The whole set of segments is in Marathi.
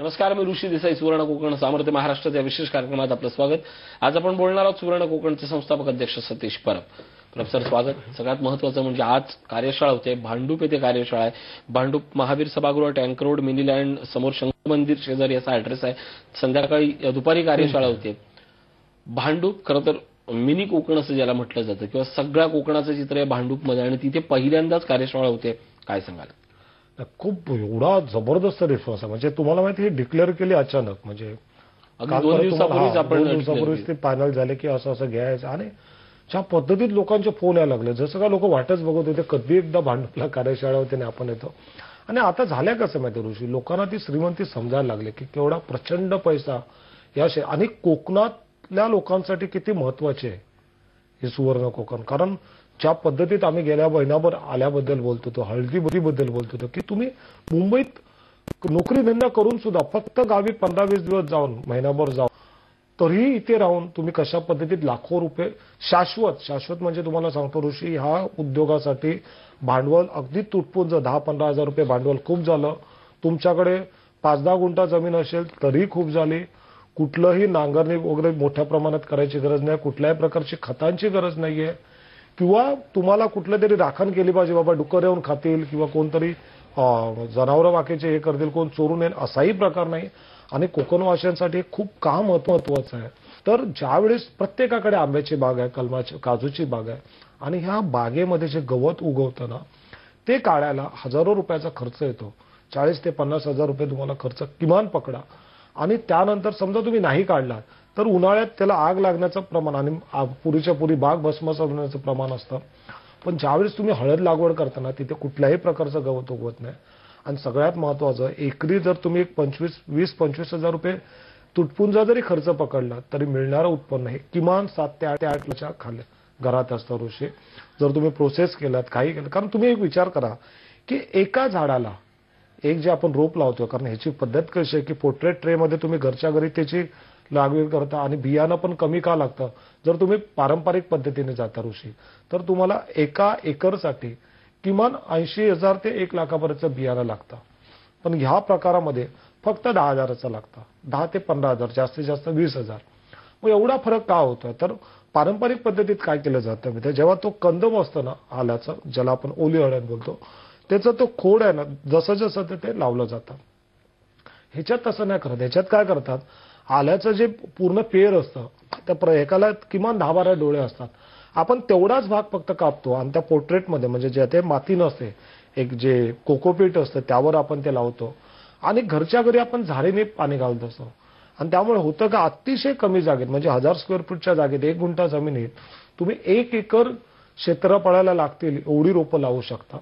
नमस्कार, मी ऋषी देसाई. सुवर्ण कोकण सामर्थ्य महाराष्ट्राच्या विशेष कार्यक्रमात आपलं स्वागत. आज आपण बोलणार आहोत सुवर्ण कोकणचे संस्थापक अध्यक्ष सतीश परब. सर स्वागत. सगळ्यात महत्त्वाचं म्हणजे आज कार्यशाळा होते, भांडूप येथे कार्यशाळा आहे. भांडूप महावीर सभागृह, टँक रोड, मिनीलँड समोर शंकर मंदिर शेजारी असा ऍड्रेस आहे. संध्याकाळी दुपारी कार्यशाळा होते. भांडूप खरं तर मिनी कोकण असं ज्याला म्हटलं जातं किंवा सगळ्या कोकणाचं चित्र आहे भांडूपमध्ये आणि तिथे पहिल्यांदाच कार्यशाळा होते. काय सांगाल? खूप एवढा जबरदस्त रिस्पॉन्स आहे. म्हणजे तुम्हाला माहिती हे डिक्लेअर केली अचानक, म्हणजे दोन दिवसापूर्वीच ते फायनल झाले की असं असं घ्यायचं. आणि ज्या पद्धतीत लोकांचे फोन यायला लागले, जसं का लोक वाटच बघत होते कधी एकदा भांडूपला कार्यशाळा होते आणि आपण येतो. आणि आता झाल्या कसं माहिती ऋषी, लोकांना ती श्रीमंती समजायला लागली की केवढा प्रचंड पैसा या आणि कोकणातल्या लोकांसाठी किती महत्वाचे आहे हे सुवर्ण कोकण. कारण ज्या पद्धतीत आम्ही गेल्या महिनाभर आल्याबद्दल बोलतो होतो, हळदीबद्दल बोलतो होतो की तुम्ही मुंबईत नोकरी धंदा करून सुद्धा फक्त गावी 15-20 दिवस जाऊन, महिनाभर जाऊन, तरीही इथे राहून तुम्ही कशा पद्धतीत लाखो रुपये शाश्वत म्हणजे तुम्हाला सांगतो ऋषी, ह्या उद्योगासाठी भांडवल अगदी तुटपुंज 10-15 हजार रुपये भांडवल खूप झालं. तुमच्याकडे 5-10 गुंठा जमीन असेल तरी खूप झाली. कुठलंही नांगरणी वगैरे मोठ्या प्रमाणात करायची गरज नाही, कुठल्याही प्रकारची खतांची गरज नाहीये, किंवा तुम्हाला कुठलं तरी राखण केली पाहिजे, बाबा डुक्कर येऊन खातील किंवा कोणतरी जनावरं बाकीचे हे करतील, कोण चोरून येईल असाही प्रकार नाही. आणि कोकणवासियांसाठी खूप काम महत्वाचं आहे. तर ज्यावेळेस प्रत्येकाकडे आंब्याची बाग आहे, कलमाची, काजूची बाग आहे आणि ह्या बागेमध्ये जे गवत उगवतं ना ते काढायला हजारो रुपयाचा खर्च येतो. 40 ते 50 हजार रुपये तुम्हाला खर्च किमान पकडा. आणि त्यानंतर समजा तुम्ही नाही काढला तर उन्हाळ्यात त्याला आग लागण्याचं प्रमाण आणि पुरीच्या पुरी बाग भस्मसात होण्याचं प्रमाण असतं. पण ज्यावेळेस तुम्ही हळद लागवड करताना तिथे कुठल्याही प्रकारचं गवत उगवत नाही. आणि सगळ्यात महत्वाचं, एकरी जर तुम्ही 20-25 हजार रुपये तुटपुंजा जरी खर्च पकडला तरी मिळणारं उत्पन्न हे किमान 7 ते 8 लाखाच्या खाली घरात असतं ऋषी. जर तुम्ही प्रोसेस केलात, काही केलं. कारण तुम्ही एक विचार करा की एका झाडाला एक जे आपण रोप लावतो, कारण ह्याची पद्धत कशी आहे की पोर्ट्रेट ट्रे मध्ये तुम्ही घरच्या घरी त्याची लागवड करता आणि बियाणं पण कमी का लागतं. जर तुम्ही पारंपरिक पद्धतीने जाता ऋषी तर तुम्हाला एका एकरसाठी किमान 80,000 ते 1 लाखापर्यंत बियाणं लागतं. पण ह्या प्रकारामध्ये फक्त 10,000चं लागतं, 10 ते 15,000, जास्तीत जास्त 20,000. मग एवढा फरक का होतोय? तर पारंपरिक पद्धतीत काय केलं जातं, जेव्हा तो कंदम असतं ना आल्याचं, ज्याला आपण ओली हळद बोलतो, त्याचा तो खोड आहे ना, जसं जसं ते लावलं जातं. ह्याच्यात तसं नाही करत. ह्याच्यात काय करतात, आल्याचं जे पूर्ण पेर असतं त्या एकाला किमान 10-12 डोळे असतात. आपण तेवढाच भाग फक्त कापतो आणि त्या पोर्ट्रेटमध्ये, म्हणजे जे ते माती नसते, एक जे कोकोपीट असतं त्यावर आपण ते लावतो आणि घरच्या घरी आपण झारीने पाणी घालत असतो. आणि त्यामुळे होतं का, अतिशय कमी जागेत, म्हणजे 1000 स्क्वेअर फूटच्या जागेत 1 गुंठा जमिनीत तुम्ही 1 एकर क्षेत्रफळाला लागतील एवढी रोपं लावू शकता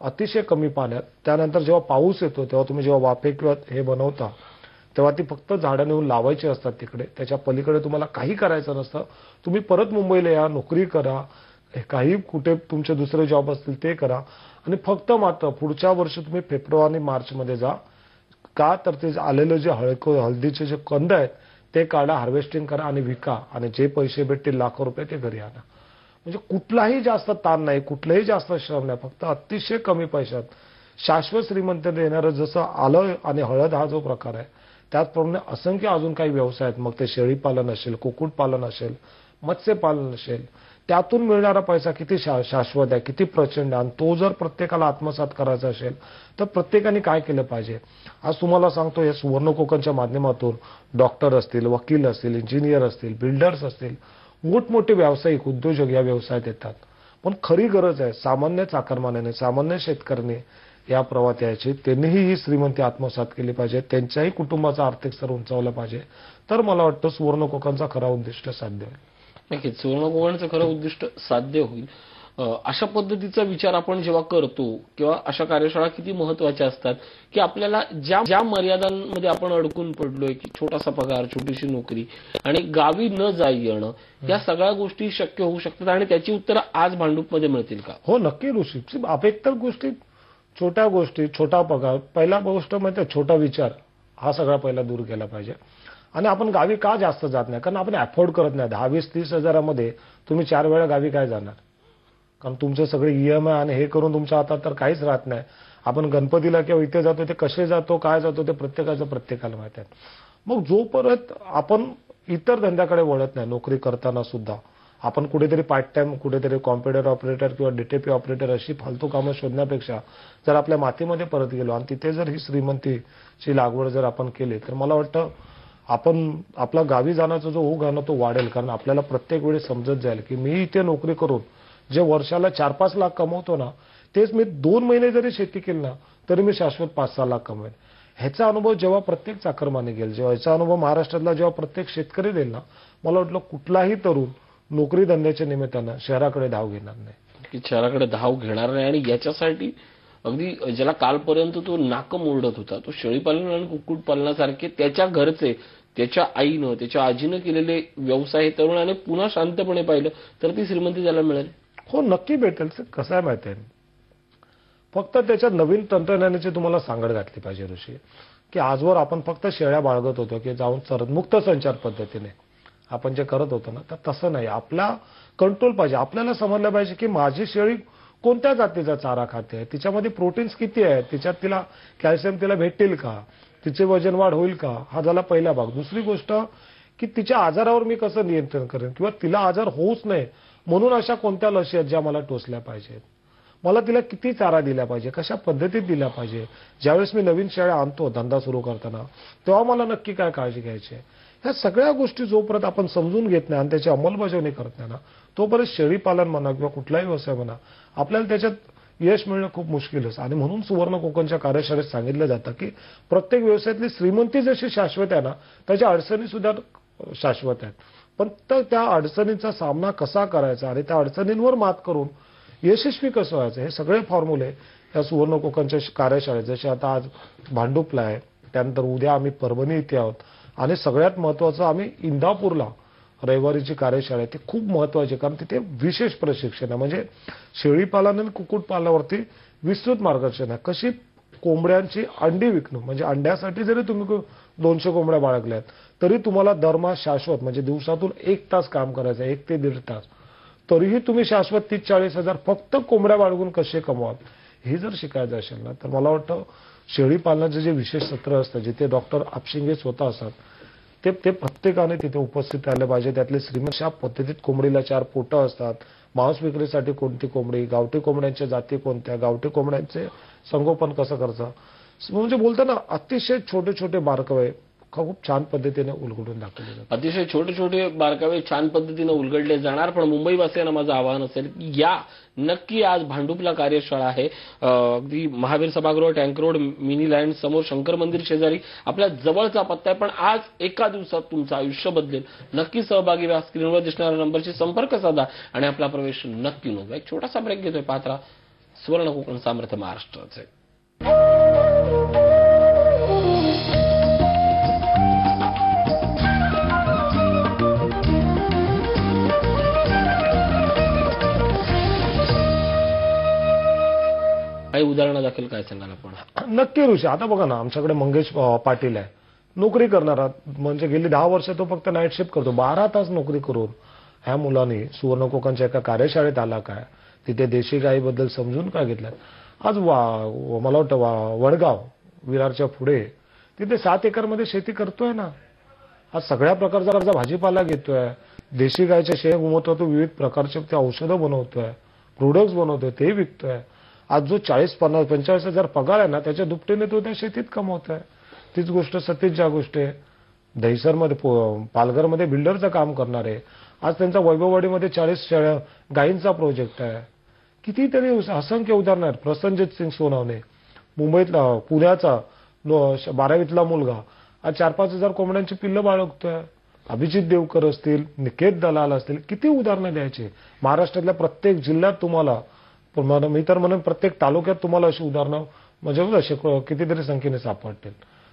अतिशय कमी पाण्यात. त्यानंतर जेव्हा पाऊस येतो तेव्हा तुम्ही जेव्हा वाफे किंवा हे बनवता तेव्हा ती फक्त झाडं नेऊन लावायची असतात तिकडे. त्याच्या पलीकडे तुम्हाला काही करायचं नसतं. तुम्ही परत मुंबईला या, नोकरी करा, काही कुठे तुमचे दुसरे जॉब असतील ते करा आणि फक्त मात्र पुढच्या वर्षी तुम्ही फेब्रुवारी मार्च मध्ये जा. का तर ते आलेलं जे हळदीचे जे कंद आहेत ते काढा, हार्वेस्टिंग करा आणि विका आणि जे पैसे भेटतील लाखो रुपये ते घरी आणा. म्हणजे कुठलाही जास्त ताण नाही, कुठलंही जास्त श्रम नाही, फक्त अतिशय कमी पैशात शाश्वत श्रीमंत देणारं जसं आलं आणि हळद हा जो प्रकार आहे, त्याचप्रमाणे असंख्य अजून काही व्यवसाय आहेत. मग ते शेळीपालन असेल, कुक्कुटपालन असेल, मत्स्यपालन असेल, त्यातून मिळणारा पैसा किती शाश्वत आहे, किती प्रचंड आहे. आणि तो जर प्रत्येकाला आत्मसात करायचा असेल तर प्रत्येकाने काय केलं पाहिजे. आज तुम्हाला सांगतो, या सुवर्ण कोकणच्या माध्यमातून डॉक्टर असतील, वकील असतील, इंजिनियर असतील, बिल्डर्स असतील, मोठमोठे व्यावसायिक उद्योजक या व्यवसायात येतात. पण खरी गरज आहे सामान्य चाकरमान्याने, सामान्य शेतकऱ्याने या प्रवाहात यायची. त्यांनीही ही श्रीमंती आत्मसात केली पाहिजे, त्यांच्याही कुटुंबाचा आर्थिक स्तर उंचावला पाहिजे. तर मला वाटतं सुवर्ण कोकणचा खरा उद्दिष्ट साध्य होईल. नक्कीच सुवर्ण कोकणचं खरं उद्दिष्ट साध्य होईल. अशा पद्धतीचा विचार आपण जेव्हा करतो किंवा अशा कार्यशाळा किती महत्वाच्या असतात की आपल्याला ज्या मर्यादांमध्ये आपण अडकून पडलोय की छोटासा पगार, छोटीशी नोकरी आणि गावी न जाई येणं, या सगळ्या गोष्टी शक्य होऊ शकतात आणि त्याची उत्तरं आज भांडूपमध्ये मिळतील का? हो नक्की ऋषी. अपेक्षित गोष्टी, छोट्या गोष्टी, छोटा पगार, पहिला गोष्ट म्हणजे छोटा विचार हा सगळा पहिला दूर केला पाहिजे. आणि आपण गावी का जास्त जात नाही, कारण आपण अफोर्ड करत नाही. 10-20-30 हजारामध्ये तुम्ही 4 वेळा गावी काय जाणार, कारण तुमचे सगळे EMI आणि हे करून तुमच्या हातात तर काहीच राहत नाही. आपण गणपतीला किंवा इथे जातो ते कसे जातो, काय जातो ते प्रत्येकाला माहित आहे. मग जो परत आपण इतर धंद्याकडे वळत नाही, नोकरी करताना सुद्धा आपण कुठेतरी पार्ट टाइम, कुठेतरी कॉम्प्युटर ऑपरेटर किंवा डीटीपी ऑपरेटर अशी फालतू कामं शोधण्यापेक्षा जर आपल्या मातीमध्ये परत गेलो आणि तिथे जर ही श्रीमंतीची लागवड जर आपण केली तर मला वाटतं आपण आपला गावी जाण्याचा जो ओघ आहे ना तो वाढेल. कारण आपल्याला प्रत्येक वेळी समजत जाईल की मी इथे नोकरी करून जे वर्षाला 4-5 लाख कमवतो ना तेच मी 2 महिने जरी शेती केली ना तरी मी शाश्वत 5-6 लाख कमवेन. ह्याचा अनुभव जेव्हा प्रत्येक चाकरमानी घेईल, जेव्हा ह्याचा अनुभव महाराष्ट्रातला जेव्हा प्रत्येक शेतकरी देईल ना, मला वाटलं कुठलाही तरुण नोकरी धंद्याच्या निमित्तानं शहराकडे धाव घेणार नाही, की शहराकडे धाव घेणार नाही. आणि याच्यासाठी अगदी ज्याला कालपर्यंत तो नाकं मोडत होता, तो शेळीपालन आणि कुक्कुटपालनासारखे त्याच्या घरचे, त्याच्या आईनं, त्याच्या आजीनं केलेले व्यवसाय हे तरुणाने पुन्हा शांतपणे पाहिलं तर ती श्रीमंती त्याला मिळेल. हो नक्की भेटेल. कसं आहे माहिती आहे, फक्त त्याच्यात नवीन तंत्रज्ञानाची तुम्हाला सांगड घातली पाहिजे ऋषी. की आजवर आपण फक्त शेळ्या बाळगत होतो की जाऊन चरत मुक्त संचार पद्धतीने आपण जे करत होतो ना, तर तसं नाही. आपला कंट्रोल पाहिजे. आपल्याला समजलं पाहिजे की माझी शेळी कोणत्या जातीचा चारा खाते, तिच्यामध्ये प्रोटीन्स किती आहेत, तिच्यात तिला कॅल्शियम तिला भेटेल का, तिचे वजन वाढ होईल का, हा झाला पहिला भाग. दुसरी गोष्ट की तिच्या आजारावर मी कसं नियंत्रण करेन किंवा तिला आजार होऊच नये म्हणून अशा कोणत्या लसी आहेत ज्या मला टोचल्या पाहिजेत, मला तिला किती चारा दिला पाहिजे, कशा पद्धतीत दिला पाहिजे. ज्यावेळेस मी नवीन शेळ्या आणतो धंदा सुरू करताना तेव्हा मला नक्की काय काळजी घ्यायची आहे. ह्या सगळ्या गोष्टी जोपर्यंत आपण समजून घेत नाही आणि त्याची अंमलबजावणी करत नाही ना, तोपर्यंत शेळीपालन म्हणा किंवा कुठलाही व्यवसाय म्हणा आपल्याला त्याच्यात यश मिळणं खूप मुश्किलच. आणि म्हणून सुवर्ण कोकणच्या कार्यशाळेत सांगितलं जातं की प्रत्येक व्यवसायातली श्रीमंती जशी शाश्वत आहे ना, त्याच्या अडचणी सुद्धा शाश्वत आहेत. पण त्या अडचणींचा सामना कसा करायचा आणि त्या अडचणींवर मात करून यशस्वी कसं व्हायचं, हे सगळे फॉर्म्युले या सुवर्ण कोकणच्या कार्यशाळेत, जसे आता आज भांडुपला आहे, त्यानंतर उद्या आम्ही परभणी इथे आहोत आणि सगळ्यात महत्वाचं आम्ही इंदापूरला रविवारीची कार्यशाळा आहे. ती खूप महत्वाची कारण तिथे विशेष प्रशिक्षण आहे. म्हणजे शेळीपालन आणि कुक्कुटपालनावरती विस्तृत मार्गदर्शन आहे. कशी कोंबड्यांची अंडी विकणं, म्हणजे अंड्यासाठी जरी तुम्ही 200 कोंबड्या बाळगल्यात तरी तुम्हाला दरमहा शाश्वत म्हणजे दिवसातून 1 तास काम करायचं, 1 ते 1.5 तास, तरीही तुम्ही शाश्वत 30-40 हजार फक्त कोंबड्या बाळगून कसे कमवाल हे जर शिकायचं असेल ना, तर मला वाटतं शेळीपालनाचे जे विशेष सत्र असतात जिथे डॉक्टर आपशिंगे स्वतः असतात ते प्रत्येकाने तिथे उपस्थित राहिलं पाहिजे. त्यातले श्रीमंत पद्धतीत कोंबडीला 4 पोटं असतात, मांस विक्रीसाठी कोणती कोंबडी, गावठी कोंबड्यांच्या जाती कोणत्या, गावठी कोंबड्यांचे संगोपन कसं करायचं, म्हणजे बोलताना अतिशय छोटे छोटे बारकावे खूप छान पद्धतीने उलगडून दाखवले जातात. अतिशय छोटे छोटे बारकावे छान पद्धतीने उलगडले जाणार. पण मुंबईवासियांना माझं आवाहन असेल की या नक्की, आज भांडुपला कार्यशाळा आहे, अगदी महावीर सभागृह, टँक रोड, मिनी लँड समोर, शंकर मंदिर शेजारी आपल्या जवळचा पत्ता आहे. पण आज एका दिवसात तुमचं आयुष्य बदलेल. नक्की सहभागी व्हा. स्क्रीनवर दिसणाऱ्या नंबरशी संपर्क साधा आणि आपला प्रवेश नक्की नोंदवा. एक छोटासा ब्रेक घेतोय. पाहत राहा सुवर्ण कोकण सामर्थ्य महाराष्ट्राचे. काही उदाहरणं दाखल काय सांगाल आपण? नक्की ऋषी. आता बघा ना, आमच्याकडे मंगेश पाटील आहे, नोकरी करणारा, म्हणजे गेली 10 वर्ष तो फक्त नाईट शिफ्ट करतो. 12 तास नोकरी करून ह्या मुलांनी सुवर्ण कोकणच्या एका कार्यशाळेत आला काय, तिथे देशी गायीबद्दल समजून काय घेतलं. आज मला वाटतं वडगाव विरारच्या पुढे तिथे 7 एकरमध्ये शेती करतोय ना. आज सगळ्या प्रकारचा भाजीपाला घेतोय, देशी गायच्या शेळ्या घुमवतोय, तो विविध प्रकारचे ते औषधं बनवतोय, प्रोडक्ट्स बनवतोय, ते विकतोय. आज जो 40-50-45 हजार पगार आहे ना, त्याच्या दुपटीने तो त्या शेतीत कमवतोय. तीच गोष्ट सतीश ज्या गोष्ट आहे दहिसरमध्ये, पालघरमध्ये बिल्डरचं काम करणार आहे. आज त्यांचा वैभववाडीमध्ये 40 गायींचा प्रोजेक्ट आहे. कितीतरी असंख्य उदाहरणं आहेत. प्रसन्नजित सिंग सोनवणे, मुंबईतला, पुण्याचा 12वीतला मुलगा आज 4-5 हजार कोंबड्यांची पिल्लं बाळगतोय. अभिजित देवकर असतील, निकेत दलाल असतील, किती उदाहरणं द्यायची. महाराष्ट्रातल्या प्रत्येक जिल्ह्यात तुम्हाला, मी तर म्हणून प्रत्येक तालुक्यात तुम्हाला अशी उदाहरणं म्हणजे कितीतरी संख्येने सापडतील.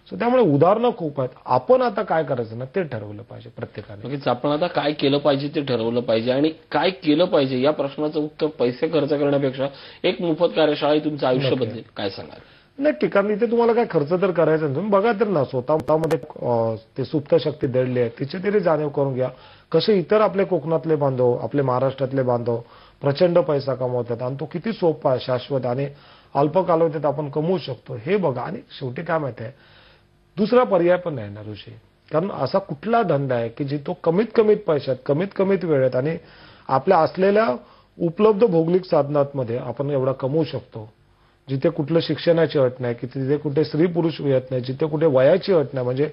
सो त्यामुळे उदाहरणं खूप आहेत. आपण आता काय करायचं ना ते ठरवलं पाहिजे प्रत्येकाने. नक्कीच आपण आता काय केलं पाहिजे ते ठरवलं पाहिजे. आणि काय केलं पाहिजे या प्रश्नाचं उत्तर पैसे खर्च करण्यापेक्षा एक मोफत कार्यशाळा तुमचं आयुष्य बदलेल. काय सांगाल? नक्की. कारण इथे तुम्हाला काय खर्च तर करायचा नाही. तुम्ही बघा तर ना, स्वतःमध्ये ते सुप्त शक्ती दडली आहे, तिची तरी जाणीव करून घ्या. कसे इतर आपले कोकणातले बांधव, आपले महाराष्ट्रातले बांधव प्रचंड पैसा कमवतात आणि तो किती सोपा आहे, शाश्वत आणि अल्प कालावधीत आपण कमवू शकतो हे बघा. आणि शेवटी काय माहिती आहे, दुसरा पर्याय पण नाही ना ऋषी. कारण असा कुठला धंदा आहे की तो कमीत कमीत पैशात कमीत कमीत वेळेत आणि आपल्या असलेल्या उपलब्ध भौगोलिक साधनांमध्ये आपण एवढा कमवू शकतो, जिथे कुठलं शिक्षणाची अट नाही, की तिथे कुठे स्त्री पुरुष येत नाही, जिथे कुठे वयाची अट नाही. म्हणजे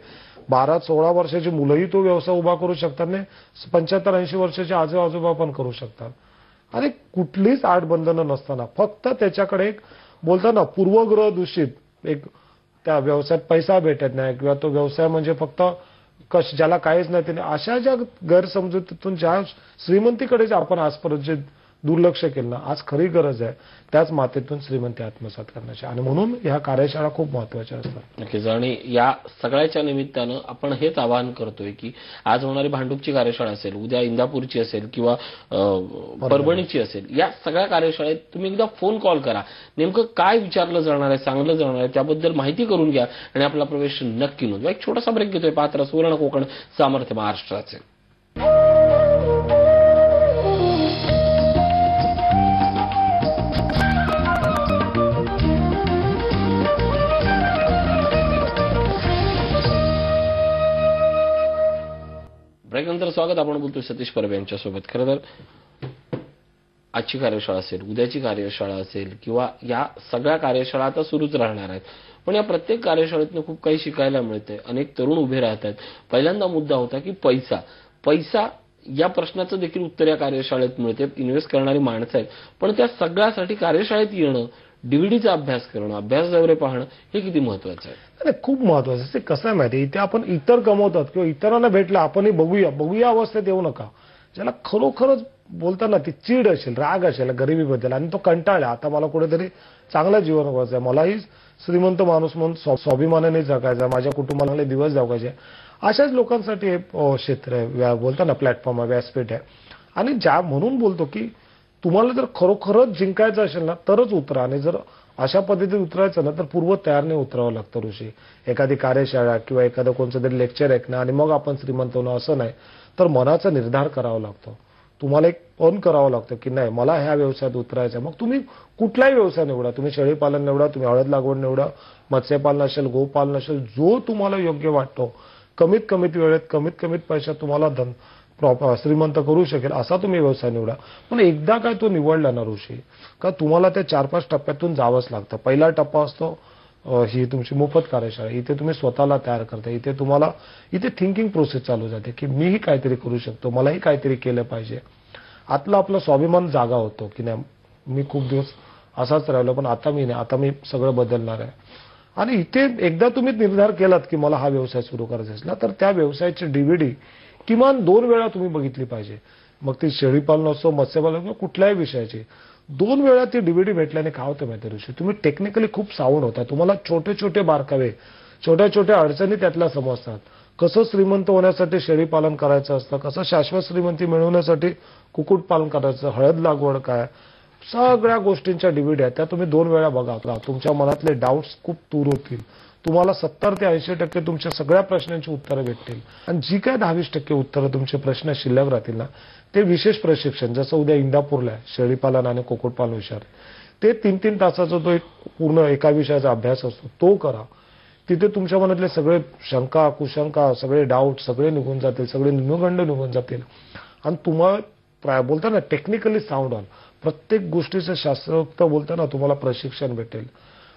12-16 वर्षाची मुलंही तो व्यवसाय उभा करू शकतात नाही, 75-80 वर्षाचे आजोबा पण करू शकतात. आणि कुठलीच आडबंधनं नसताना फक्त त्याच्याकडे एक बोलताना पूर्वग्रह दूषित एक त्या व्यवसायात पैसा भेटत नाही किंवा तो व्यवसाय म्हणजे फक्त ज्याला काहीच नाही त्याने अशा ज्या गैरसमजुतीतून ज्या श्रीमंतीकडे आपण आजपर्यंत जे दुर्लक्ष केलं ना, आज खरी गरज आहे त्याच मातेतून श्रीमंती आत्मसात करण्याची. आणि म्हणून ह्या कार्यशाळा खूप महत्वाच्या असतात. नक्कीच. आणि या सगळ्याच्या निमित्तानं आपण हेच आवाहन करतोय की आज होणारी भांडूपची कार्यशाळा असेल, उद्या इंदापूरची असेल किंवा परभणीची असेल, या सगळ्या कार्यशाळेत तुम्ही एकदा फोन कॉल करा. नेमकं काय विचारलं जाणार आहे, सांगलं जाणार आहे त्याबद्दल माहिती करून घ्या आणि आपला प्रवेश नक्की नोंदवा. एक छोटासा ब्रेक घेतोय. पात्र सुवर्ण कोकण सामर्थ्य महाराष्ट्राचे. ब्रेकनंतर स्वागत. आपण बोलतोय सतीश परब यांच्यासोबत. खरं तर आजची कार्यशाळा असेल, उद्याची कार्यशाळा असेल किंवा या सगळ्या कार्यशाळा आता सुरूच राहणार आहेत, पण या प्रत्येक कार्यशाळेतनं खूप काही शिकायला मिळतंय. अनेक तरुण उभे राहत आहेत. पहिल्यांदा मुद्दा होता की पैसा या प्रश्नाचं देखील उत्तर या कार्यशाळेत मिळते. इन्व्हेस्ट करणारी माणसं आहेत, पण त्या सगळ्यासाठी कार्यशाळेत येणं, डीव्हीडीचा अभ्यास करणं, अभ्यास दौरे पाहणं हे किती महत्वाचं आहे? अरे खूप महत्वाचं आहे. कसं आहे माहिती, इथे आपण इतर कमवतात किंवा इतरांना भेटलं आपणही बघूया अवस्थेत येऊ नका. ज्याला खरोखरच बोलताना ती चीड असेल, राग असेल गरिबीबद्दल आणि तो कंटाळला, आता मला कुठेतरी चांगलं जीवन जगायचं आहे, मलाही श्रीमंत माणूस म्हणून स्वाभिमानाने जगायचं, माझ्या कुटुंबाला दिवस जगायचे, अशाच लोकांसाठी हे क्षेत्र आहे, बोलताना प्लॅटफॉर्म आहे, व्यासपीठ आहे. आणि म्हणून बोलतो की तुम्हाला जर खरोखरच जिंकायचं असेल ना तरच उतरा. आणि जर अशा पद्धतीने उतरायचं ना तर पूर्व तयारने उतरावं लागतं ऋषी. एखादी कार्यशाळा किंवा एखादं कोणतं तरी लेक्चर ऐकणं आणि मग आपण श्रीमंत होणं असं नाही, तर मनाचा निर्धार करावा लागतो. तुम्हाला एक पण करावं लागतं की नाही मला ह्या व्यवसायात उतरायचं. मग तुम्ही कुठलाही व्यवसाय निवडा, तुम्ही शेळीपालन निवडा, तुम्ही हळद लागवड निवडा, मत्स्यपालन असेल, गोपालन असेल, जो तुम्हाला योग्य वाटतो, कमीत कमीत वेळेत कमीत कमीत पैशात तुम्हाला श्रीमंत करू शकेल असा तुम्ही व्यवसाय निवडा. पण एकदा काय तो निवडला ना ऋषी का तुम्हाला त्या 4-5 टप्प्यातून जावंच लागतं. पहिला टप्पा असतो ही तुमची मोफत कार्यशाळा. इथे तुम्ही स्वतःला तयार करता, इथे थिंकिंग प्रोसेस चालू जाते की मीही काहीतरी करू शकतो, मलाही काहीतरी केलं पाहिजे. आतला आपला स्वाभिमान जागा होतो की नाही मी खूप दिवस असाच राहिलो पण आता मी नाही, आता मी सगळं बदलणार आहे. आणि इथे एकदा तुम्ही निर्धार केलात की मला हा व्यवसाय सुरू करायचा असला तर त्या व्यवसायाची डीव्हीडी किमान 2 वेळा तुम्ही बघितली पाहिजे. मग ती शेळीपालन असो, मत्स्यपालन किंवा कुठल्याही विषयाची 2 वेळा ती डीव्हीडी भेटल्याने काय होतं माहिती ऋषी, तुम्ही टेक्निकली खूप साऊंड होता. तुम्हाला छोटे छोटे बारकावे, छोट्या छोट्या अडचणी त्यातल्या समजतात. कसं श्रीमंत होण्यासाठी शेळीपालन करायचं असतं, कसं शाश्वत श्रीमंती मिळवण्यासाठी कुक्कुटपालन करायचं, हळद लागवड काय, सगळ्या गोष्टींच्या डीव्हीडी आहेत त्या तुम्ही 2 वेळा बघा. तुमच्या मनातले डाऊट्स खूप दूर होतील. तुम्हाला 70 ते 80% तुमच्या सगळ्या प्रश्नांची उत्तरं भेटतील. आणि जी काय 10-20% उत्तरं तुमचे प्रश्न शिल्लक राहतील ना ते विशेष प्रशिक्षण, जसं उद्या इंदापूरला आहे शेळीपालन आणि कुक्कुटपालन विषयावर, ते 3-3 तासाचा तो एक पूर्ण एका विषयाचा अभ्यास असतो, तो करा. तिथे तुमच्या मनातले सगळे शंका कुशंका सगळे डाऊट सगळे निघून जातील, सगळे न्यूनगंड निघून जातील. आणि तुम्हाला बोलताना टेक्निकली साऊंड ऑन प्रत्येक गोष्टीचं शास्त्रोक्त बोलताना तुम्हाला प्रशिक्षण भेटेल.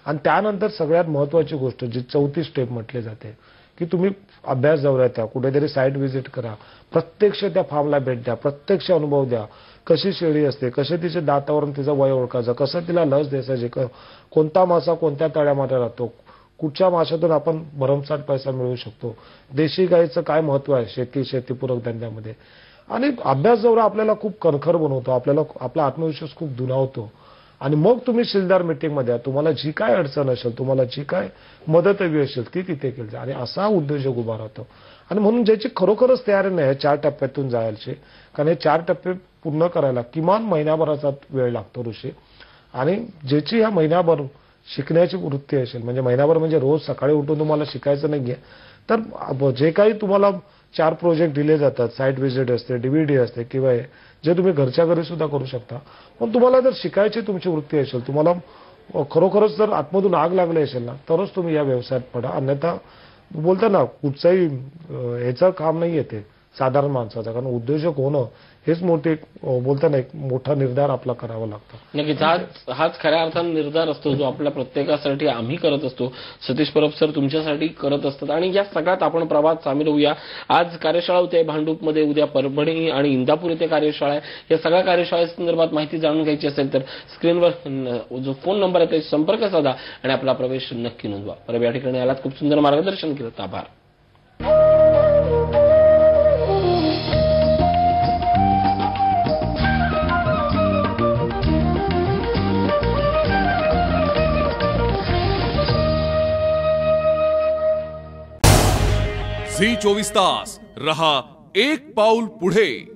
आणि त्यानंतर सगळ्यात महत्वाची गोष्ट जी 4थी स्टेप म्हटली जाते की तुम्ही अभ्यास दौऱ्यात द्या, कुठेतरी साईट व्हिजिट करा, प्रत्यक्ष त्या फार्मला भेट द्या, प्रत्यक्ष अनुभव द्या. कशी शेळी असते, कसे तिचे दातावरून तिचं वय ओळखायचं, कसं तिला लस द्यायची, कोणता मासा कोणत्या तळ्यामध्ये राहतो, कुठच्या माशातून आपण भरमसाठ पैसा मिळवू शकतो, देशी गाईचं काय महत्व आहे शेतीपूरक धंद्यामध्ये. आणि अभ्यास दौरा आपल्याला खूप कणखर बनवतो, आपल्याला आपला आत्मविश्वास खूप दुणावतो. आणि मग तुम्ही शिलदार मीटिंगमध्ये तुम्हाला जी काय अडचण असेल, तुम्हाला जी काय मदत हवी असेल ती तिथे केली जाईल. आणि असा उद्योजक उभा राहतो. आणि म्हणून ज्याची खरोखरच तयारी नाही 4 टप्प्यातून जायचे, कारण हे 4 टप्पे पूर्ण करायला किमान महिन्याभराचा वेळ लागतो ऋषी. आणि ज्याची ह्या महिन्याभर शिकण्याची वृत्ती असेल, म्हणजे महिन्याभर म्हणजे रोज सकाळी उठून तुम्हाला शिकायचं नाहीये, तर जे काही तुम्हाला 4 प्रोजेक्ट दिले जातात, साईट व्हिजिट असते, डीव्हीडी असते किंवा जे तुम्ही घरच्या घरी सुद्धा करू शकता. पण तुम्हाला जर शिकायची तुमची वृत्ती असेल, तुम्हाला खरोखरच जर आतमधून आग लागली असेल ना तरच तुम्ही या व्यवसायात पडा, अन्यथा बोलता ना कुठचाही ह्याचं काम नाही येते साधारण माणसाचं, कारण उद्योजक होणं हेच मोठे बोलताना एक मोठा निर्धार आपला करावा लागतो. नक्कीच हाच खऱ्या अर्थाने निर्धार असतो जो आपल्या प्रत्येकासाठी आम्ही करत असतो. सतीश परब सर तुमच्यासाठी करत असतात आणि या सगळ्यात आपण प्रवाहात सामील होऊया. आज कार्यशाळा होते भांडूपमध्ये, उद्या परभणी आणि इंदापूर येथे कार्यशाळा आहे. या सगळ्या कार्यशाळेसंदर्भात माहिती जाणून घ्यायची असेल तर स्क्रीनवर जो फोन नंबर आहे त्याचा संपर्क साधा आणि आपला प्रवेश नक्की नोंदवा. परब या ठिकाणी आलात, खूप सुंदर मार्गदर्शन केलं, आभार. झी 24 तास रहा एक पाऊल पुढे.